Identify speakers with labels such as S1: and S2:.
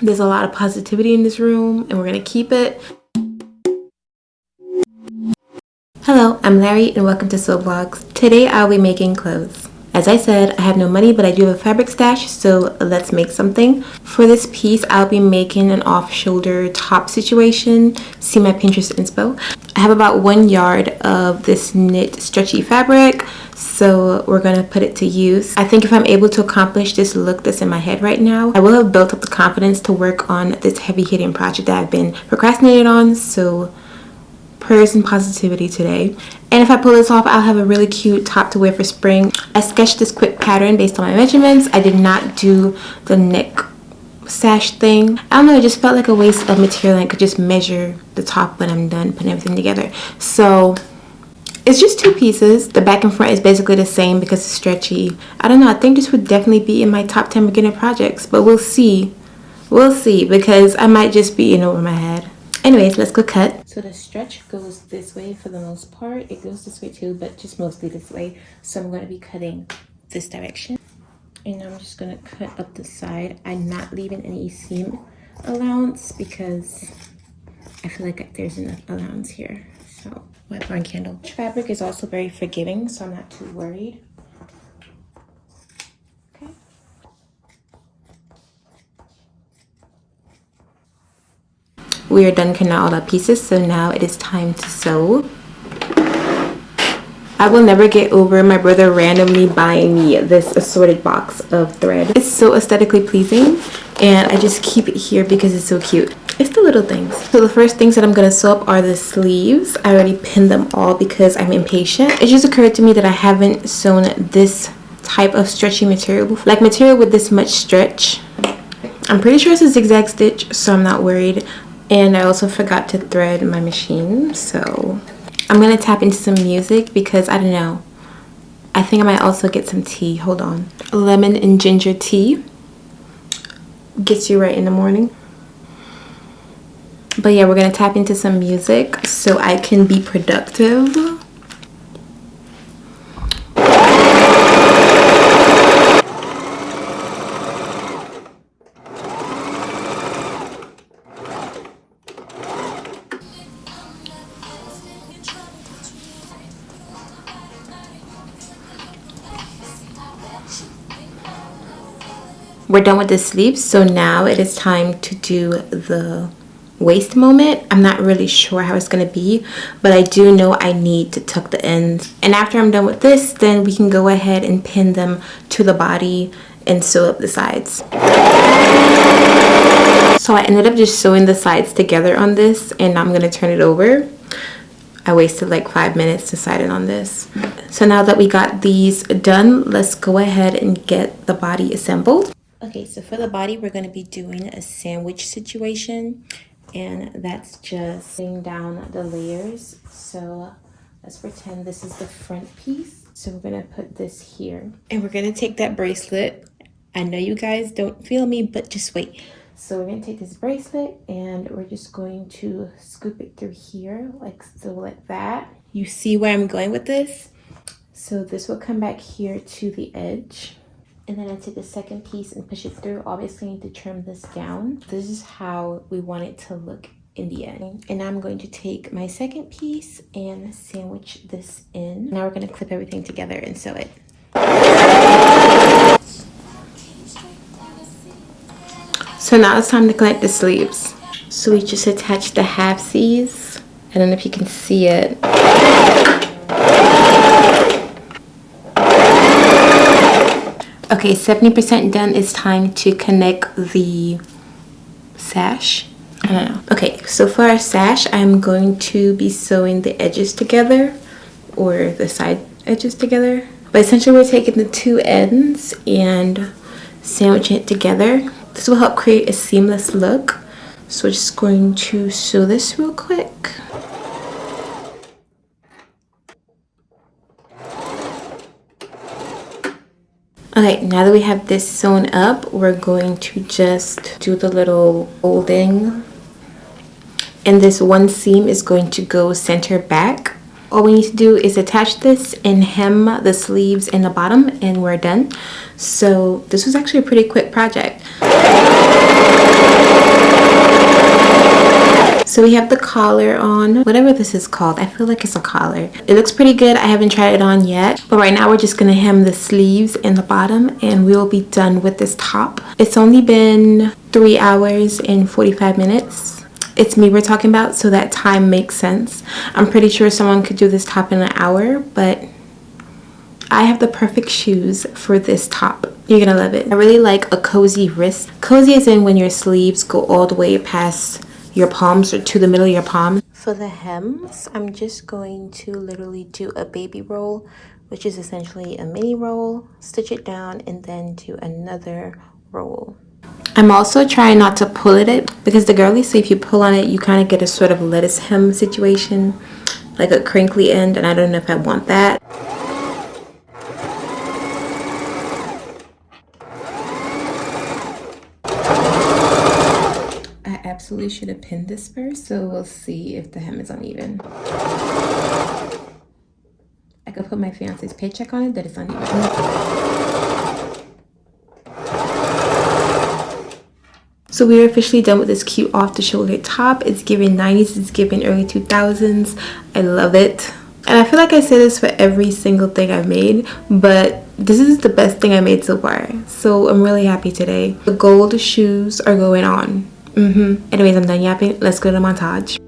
S1: There's a lot of positivity in this room and we're gonna keep it. Hello, I'm Larry and welcome to Sew Vlogs. Today I'll be making clothes. As I said, I have no money, but I do have a fabric stash, so let's make something. For this piece, I'll be making an off-shoulder top situation. See my Pinterest inspo. I have about 1 yard of this knit stretchy fabric, so we're gonna put it to use. I think if I'm able to accomplish this look that's in my head right now, I will have built up the confidence to work on this heavy-hitting project that I've been procrastinating on, so prayers and positivity today. And if I pull this off, I'll have a really cute top to wear for spring. I sketched this quick pattern based on my measurements. I did not do the neck sash thing. I don't know, it just felt like a waste of material and I could just measure the top when I'm done putting everything together. So it's just 2 pieces. The back and front is basically the same because it's stretchy. I don't know, I think this would definitely be in my top 10 beginner projects, but we'll see. We'll see, because I might just be in over my head. Anyways, let's go cut. So the stretch goes this way for the most part. It goes this way too, but just mostly this way. So I'm going to be cutting this direction. And I'm just going to cut up the side. I'm not leaving any seam allowance because I feel like there's enough allowance here. So, wet barn candle. Fabric is also very forgiving, so I'm not too worried. We are done cutting out all the pieces, so now it is time to sew. I will never get over my brother randomly buying me this assorted box of thread. It's so aesthetically pleasing, and I just keep it here because it's so cute. It's the little things. So the first things that I'm gonna sew up are the sleeves. I already pinned them all because I'm impatient. It just occurred to me that I haven't sewn this type of stretchy material before. Like material with this much stretch. I'm pretty sure it's a zigzag stitch, so I'm not worried. And I also forgot to thread my machine, so I'm gonna tap into some music because I don't know. I think I might also get some tea. Hold on. Lemon and ginger tea gets you right in the morning. But yeah, we're gonna tap into some music so I can be productive. We're done with the sleeves, so now it is time to do the waist moment. I'm not really sure how it's gonna be, but I do know I need to tuck the ends. And after I'm done with this, then we can go ahead and pin them to the body and sew up the sides. So I ended up just sewing the sides together on this, and I'm gonna turn it over. I wasted like 5 minutes deciding on this. So now that we got these done, let's go ahead and get the body assembled. Okay, so for the body, we're going to be doing a sandwich situation, and that's just laying down the layers. So let's pretend this is the front piece. So we're going to put this here, and we're going to take that bracelet. I know you guys don't feel me, but just wait. So we're going to take this bracelet, and we're just going to scoop it through here, like so, like that. You see where I'm going with this? So this will come back here to the edge. And then I take the second piece and push it through. Obviously, I need to trim this down. This is how we want it to look in the end. And now I'm going to take my second piece and sandwich this in. Now we're going to clip everything together and sew it. So now it's time to connect the sleeves. So we just attach the half-seas. I don't know if you can see it. Okay, 70% done. It's time to connect the sash. I don't know. Okay, so for our sash, I'm going to be sewing the edges together, or the side edges together. But essentially, we're taking the 2 ends and sandwiching it together. This will help create a seamless look. So we're just going to sew this real quick. Okay, now that we have this sewn up, we're going to just do the little folding. And this one seam is going to go center back. All we need to do is attach this and hem the sleeves in the bottom, and we're done. So this was actually a pretty quick project. So we have the collar on, whatever this is called. I feel like it's a collar. It looks pretty good. I haven't tried it on yet, but right now we're just gonna hem the sleeves and the bottom and we'll be done with this top. It's only been 3 hours and 45 minutes. It's me we're talking about, so that time makes sense. I'm pretty sure someone could do this top in an hour, but I have the perfect shoes for this top. You're gonna love it. I really like a cozy wrist. Cozy as in when your sleeves go all the way past your palms or to the middle of your palms. For the hems, I'm just going to literally do a baby roll, which is essentially a mini roll, stitch it down, and then do another roll. I'm also trying not to pull at it because the girlies say if you pull on it, you kind of get a sort of lettuce hem situation, like a crinkly end, and I don't know if I want that. I absolutely should have pinned this first, so we'll see if the hem is uneven. I could put my fiance's paycheck on it that it's uneven. So we're officially done with this cute off-the-shoulder top. It's giving 90s, it's giving early 2000s. I love it. And I feel like I say this for every single thing I've made, but this is the best thing I made so far. So I'm really happy today. The gold shoes are going on. Anyways, I'm done yapping. Let's go to the montage.